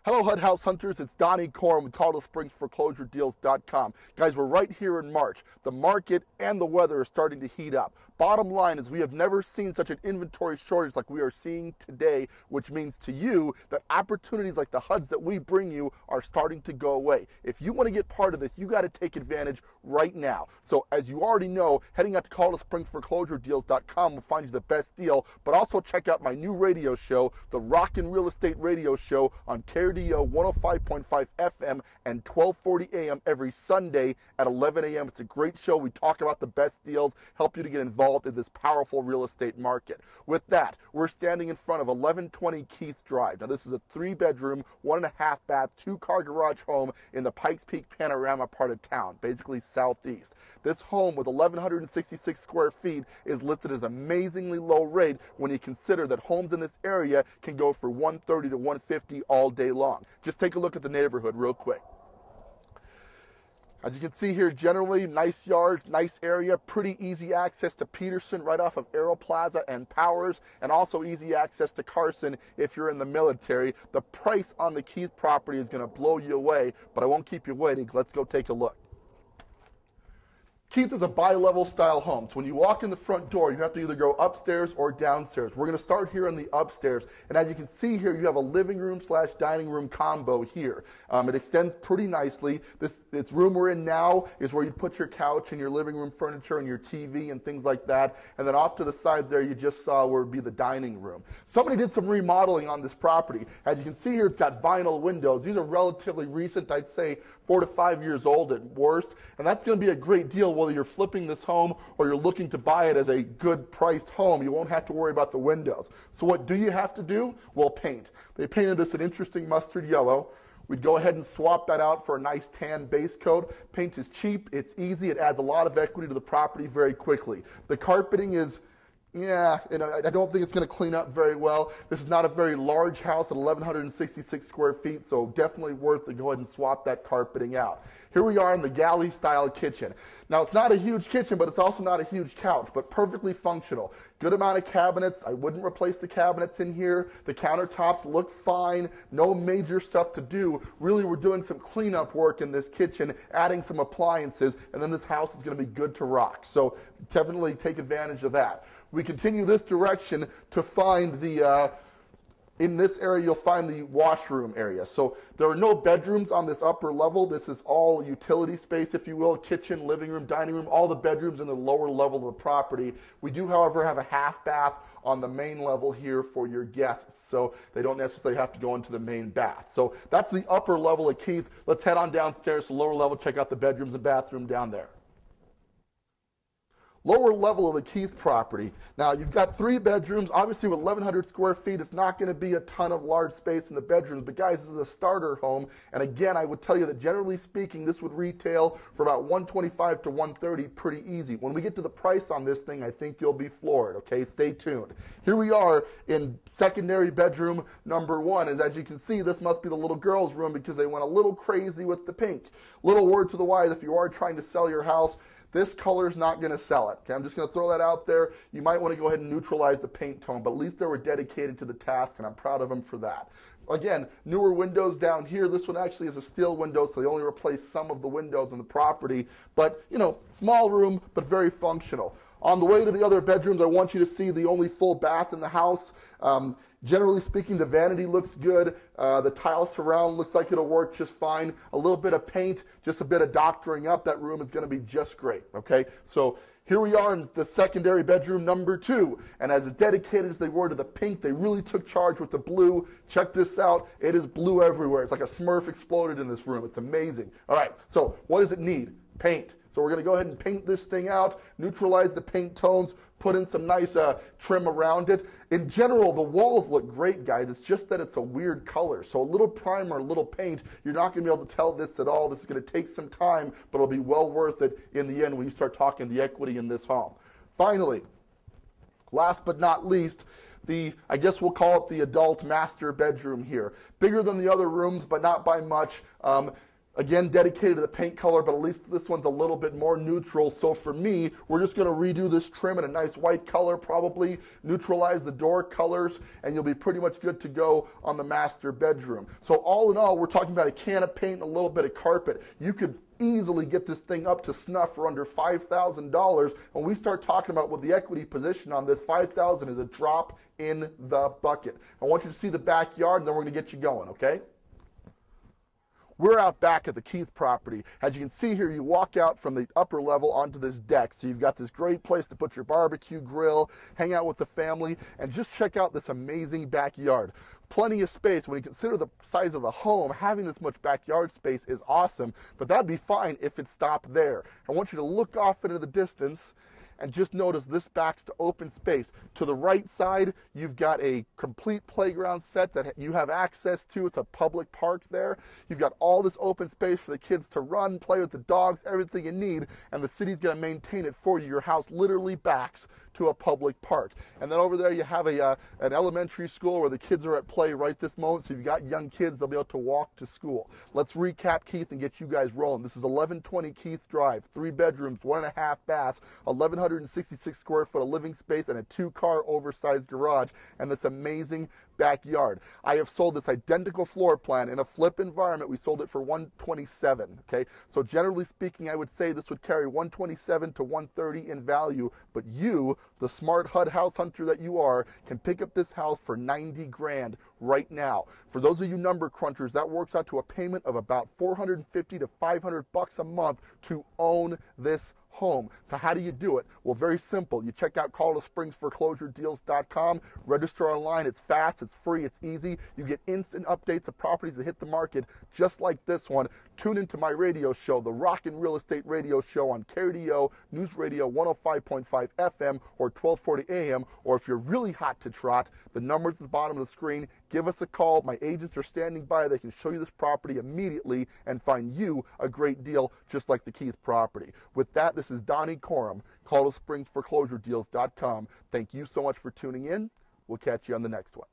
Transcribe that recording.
Hello, HUD House Hunters. It's Donnie Corn with Colorado Springs Foreclosure Guys, we're right here in March. The market and the weather are starting to heat up. Bottom line is we have never seen such an inventory shortage like we are seeing today, which means to you that opportunities like the HUDs that we bring you are starting to go away. If you want to get part of this, you got to take advantage right now. So as you already know, heading out to Colorado Springs Foreclosure will find you the best deal, but also check out my new radio show, the Rockin' Real Estate Radio Show on KRDO 105.5 FM and 1240 AM every Sunday at 11 AM. It's a great show. We talk about the best deals, help you to get involved in this powerful real estate market. With that, we're standing in front of 1120 Keith Drive. Now, this is a 3-bedroom, 1.5 bath, 2-car garage home in the Pikes Peak Panorama part of town, basically southeast. This home with 1,166 square feet is listed as an amazingly low rate when you consider that homes in this area can go for $130 to $150 all day long. Just take a look at the neighborhood real quick. As you can see here, generally nice yards, nice area, pretty easy access to Peterson right off of Aero Plaza and Powers, and also easy access to Carson if you're in the military. The price on the Keith property is going to blow you away, but I won't keep you waiting. Let's go take a look. Keith is a bi-level style home. So when you walk in the front door, you have to either go upstairs or downstairs. We're going to start here on the upstairs. And as you can see here, you have a living room / dining room combo here. It extends pretty nicely. This room we're in now is where you put your couch and your living room furniture and your TV and things like that. And then off to the side there, you just saw where would be the dining room. Somebody did some remodeling on this property. As you can see here, it's got vinyl windows. These are relatively recent, I'd say 4 to 5 years old at worst. And that's going to be a great deal whether you're flipping this home or you're looking to buy it as a good priced home. You won't have to worry about the windows. So what do you have to do? Well, paint. They painted this an interesting mustard yellow. We'd go ahead and swap that out for a nice tan base coat. Paint is cheap, it's easy, it adds a lot of equity to the property very quickly. The carpeting is, yeah, I don't think it's going to clean up very well. This is not a very large house at 1,166 square feet, so definitely worth to go ahead and swap that carpeting out. Here we are in the galley style kitchen. Now, it's not a huge kitchen, but it's also not a huge couch, but perfectly functional. Good amount of cabinets. I wouldn't replace the cabinets in here. The countertops look fine. No major stuff to do. Really, we're doing some cleanup work in this kitchen, adding some appliances, and then this house is going to be good to rock. So definitely take advantage of that. We continue this direction to find the, in this area you'll find the washroom area. So there are no bedrooms on this upper level. This is all utility space, if you will, kitchen, living room, dining room, all the bedrooms in the lower level of the property. We do, however, have a half bath on the main level here for your guests, so they don't necessarily have to go into the main bath. So that's the upper level of Keith. Let's head on downstairs to the lower level, check out the bedrooms and bathroom down there. Lower level of the Keith property. Now, you've got 3 bedrooms. Obviously, with 1,100 square feet, it's not going to be a ton of large space in the bedrooms. But guys, this is a starter home. And again, I would tell you that generally speaking, this would retail for about $125 to $130 pretty easy. When we get to the price on this thing, I think you'll be floored, okay? Stay tuned. Here we are in secondary bedroom number 1. As you can see, this must be the little girl's room because they went a little crazy with the pink. Little word to the wise, if you are trying to sell your house, this color is not going to sell it. Okay, I'm just going to throw that out there. You might want to go ahead and neutralize the paint tone, but at least they were dedicated to the task, and I'm proud of them for that. Again, newer windows down here. This one actually is a steel window, so they only replaced some of the windows on the property. But, you know, small room, but very functional. On the way to the other bedrooms, I want you to see the only full bath in the house. Generally speaking, the vanity looks good. The tile surround looks like it'll work just fine. A little bit of paint, just a bit of doctoring up. That room is going to be just great, okay? So here we are in the secondary bedroom number 2. And as dedicated as they were to the pink, they really took charge with the blue. Check this out. It is blue everywhere. It's like a Smurf exploded in this room. It's amazing. All right, so what does it need? Paint. So we're going to go ahead and paint this thing out, neutralize the paint tones, put in some nice trim around it. In general, the walls look great, guys. It's just that it's a weird color. So a little primer, a little paint, you're not going to be able to tell this at all. This is going to take some time, but it'll be well worth it in the end when you start talking the equity in this home. Finally, last but not least, I guess we'll call it the adult master bedroom here. Bigger than the other rooms, but not by much. Again, dedicated to the paint color, but at least this one's a little bit more neutral. So for me, we're just going to redo this trim in a nice white color, probably neutralize the door colors, and you'll be pretty much good to go on the master bedroom. So all in all, we're talking about a can of paint and a little bit of carpet. You could easily get this thing up to snuff for under $5,000. When we start talking about what the equity position on this, $5,000 is a drop in the bucket. I want you to see the backyard, and then we're going to get you going, okay? We're out back at the Keith property. As you can see here, you walk out from the upper level onto this deck. So you've got this great place to put your barbecue grill, hang out with the family, and just check out this amazing backyard. Plenty of space. When you consider the size of the home, having this much backyard space is awesome, but that'd be fine if it stopped there. I want you to look off into the distance and just notice this backs to open space. To the right side, you've got a complete playground set that you have access to. It's a public park there. You've got all this open space for the kids to run, play with the dogs, everything you need, and the city's going to maintain it for you. Your house literally backs to a public park. And then over there you have an elementary school where the kids are at play right this moment. So if you've got young kids, they'll be able to walk to school. Let's recap Keith and get you guys rolling. This is 1120 Keith Drive, 3 bedrooms, 1.5 baths, 1,166 square foot of living space, and a 2-car oversized garage, and this amazing backyard. I have sold this identical floor plan in a flip environment. We sold it for $127. Okay, so generally speaking, I would say this would carry $127 to $130 in value, but you, the smart HUD house hunter that you are, can pick up this house for $90 grand right now. For those of you number crunchers, that works out to a payment of about $450 to $500 a month to own this home. So how do you do it? Well, very simple. You check out ColoradoSpringsForeclosureDeals.com, register online. It's fast, it's free, it's easy. You get instant updates of properties that hit the market just like this one. Tune into my radio show, the Rockin' Real Estate Radio Show on KRDO News Radio 105.5 FM or 1240 AM, or if you're really hot to trot, the number's at the bottom of the screen. Give us a call. My agents are standing by. They can show you this property immediately and find you a great deal just like the Keith property. With that, this is Donnie Corum, ColoradoSpringsForeclosureDeals.com. Thank you so much for tuning in. We'll catch you on the next one.